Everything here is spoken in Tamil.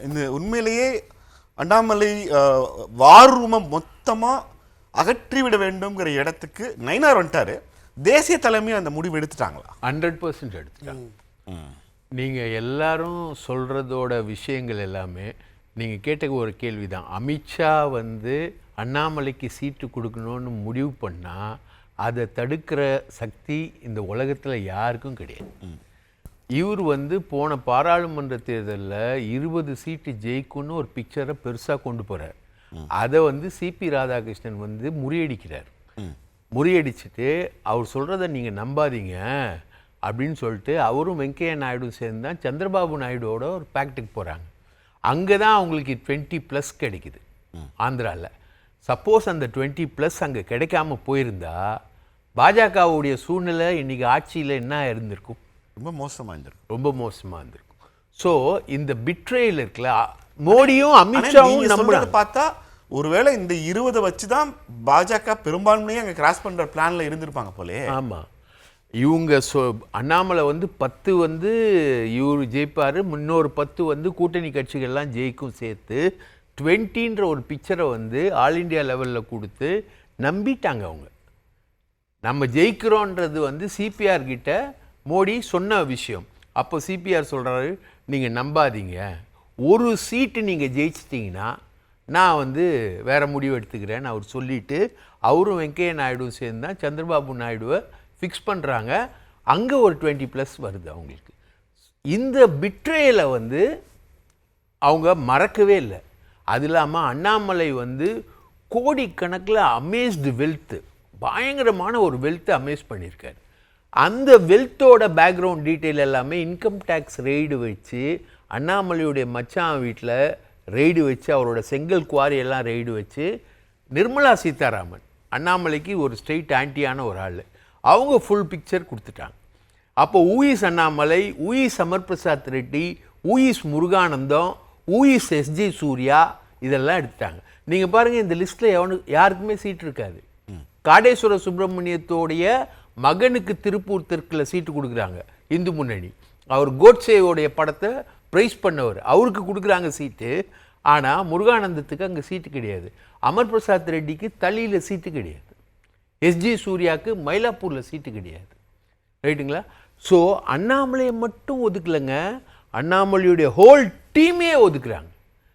இந்த உண்மையிலேயே அண்ணாமலை வார் ரூமை மொத்தமாக அகற்றிவிட வேண்டும்ங்கிற இடத்துக்கு நயினார் வந்துட்டாரு. தேசிய தலைமை அந்த முடிவு எடுத்துட்டாங்களா? 100% எடுத்துட்டாங்க. நீங்கள் எல்லாரும் சொல்கிறதோட விஷயங்கள் எல்லாமே நீங்கள் கேட்ட ஒரு கேள்வி தான். அமித்ஷா அண்ணாமலைக்கு சீட்டு கொடுக்கணும்னு முடிவு பண்ணால் அதை தடுக்கிற சக்தி இந்த உலகத்தில் யாருக்கும் கிடையாது. இவர் போன பாராளுமன்ற தேர்தலில் 20 சீட்டு ஜெயிக்கும்னு ஒரு பிக்சரை பெருசாக கொண்டு போகிறார். அதை சிபி ராதாகிருஷ்ணன் முறியடிக்கிறார். முறியடிச்சுட்டு அவர் சொல்கிறத நீங்கள் நம்பாதீங்க அப்படின்னு சொல்லிட்டு அவரும் வெங்கையா நாயுடு சேர்ந்து தான் சந்திரபாபு நாயுடுவோட ஒரு பேக்டுக்கு போகிறாங்க. அங்கே தான் அவங்களுக்கு 20+ கிடைக்குது ஆந்திராவில். சப்போஸ் அந்த 20+ அங்கே கிடைக்காம போயிருந்தா பாஜகவுடைய சூழ்நிலை இன்றைக்கி ஆட்சியில் என்ன இருந்திருக்கும்? ரொம்ப மோசமாக இருந்திருக்கும். ரொம்ப மோசமாக இருந்திருக்கும். ஸோ இந்த பிட்ரேயில் இருக்கல மோடியும் அமித்ஷாவும் நம்புறாங்க. பார்த்தா ஒருவேளை இந்த 20 வச்சு தான் பாஜக பெரும்பான்மையை அங்கே கிராஸ் பண்ணுற பிளானில் இருந்திருப்பாங்க போலே. ஆமாம், இவங்க அண்ணாமலை 10 இவர் ஜெயிப்பார், முன்னொரு 10 கூட்டணி கட்சிகள்லாம் ஜெயிக்கும் சேர்த்து 20ன்ற ஒரு பிக்சரை ஆல் இண்டியா லெவலில் கொடுத்து நம்பிட்டாங்க. அவங்க நம்ம ஜெயிக்கிறோன்றது சிபிஆர் கிட்ட மோடி சொன்ன விஷயம். அப்போ சிபிஆர் சொல்கிறாரு, நீங்கள் நம்பாதீங்க, ஒரு சீட்டு நீங்கள் ஜெயிச்சிட்டிங்கன்னா நான் வேறு முடிவு எடுத்துக்கிறேன்னு அவர் சொல்லிவிட்டு அவரும் வெங்கையா நாயுடுவும் சேர்ந்து தான் சந்திரபாபு நாயுடுவை ஃபிக்ஸ் பண்ணுறாங்க. அங்கே ஒரு 20+ வருது அவங்களுக்கு. இந்த பிட்ரேயில் அவங்க மறக்கவே இல்லை. அது இல்லாமல் அண்ணாமலை கோடிக்கணக்கில் அமேஸ்டு வெல்த்து, பயங்கரமான ஒரு வெல்த்தை அமேஸ் பண்ணியிருக்காரு. அந்த வெல்த்தோட பேக்ரவுண்ட் டீட்டெயில் எல்லாமே இன்கம் டேக்ஸ் ரெய்டு வச்சு, அண்ணாமலையுடைய மச்சான் வீட்டில் ரெய்டு வச்சு, அவரோட செங்கல் குவாரி எல்லாம் ரெய்டு வச்சு, நிர்மலா சீதாராமன் அண்ணாமலைக்கு ஒரு ஸ்ட்ரெயிட் ஆன்டியான ஒரு ஆள், அவங்க ஃபுல் பிக்சர் கொடுத்துட்டாங்க. அப்போ ஊயிஸ் அண்ணாமலை, ஊயிஸ் அமர் பிரசாத் ரெட்டி, ஊயிஸ் முருகானந்தம், ஊயிஸ் எஸ்ஜே சூர்யா இதெல்லாம் எடுத்துட்டாங்க. நீங்கள் பாருங்கள், இந்த லிஸ்ட்டில் யாருக்குமே சீட் இருக்காது. காடேஸ்வர சுப்பிரமணியத்தோடைய மகனுக்கு திருப்பூர் தெற்கில் சீட்டு கொடுக்குறாங்க இந்து முன்னணி. அவர் கோட்சேயோடைய படத்தை ப்ரைஸ் பண்ணவர், அவருக்கு கொடுக்குறாங்க சீட்டு. ஆனால் முருகானந்தத்துக்கு அங்கே சீட்டு கிடையாது. அமர் பிரசாத் ரெட்டிக்கு தளியில் சீட்டு கிடையாது. எஸ்ஜி சூர்யாவுக்கு மயிலாப்பூரில் சீட்டு கிடையாது. ரைட்டுங்களா? ஸோ அண்ணாமலையை மட்டும் ஒதுக்கலைங்க, அண்ணாமலையுடைய ஹோல் டீமே ஒதுக்குறாங்க.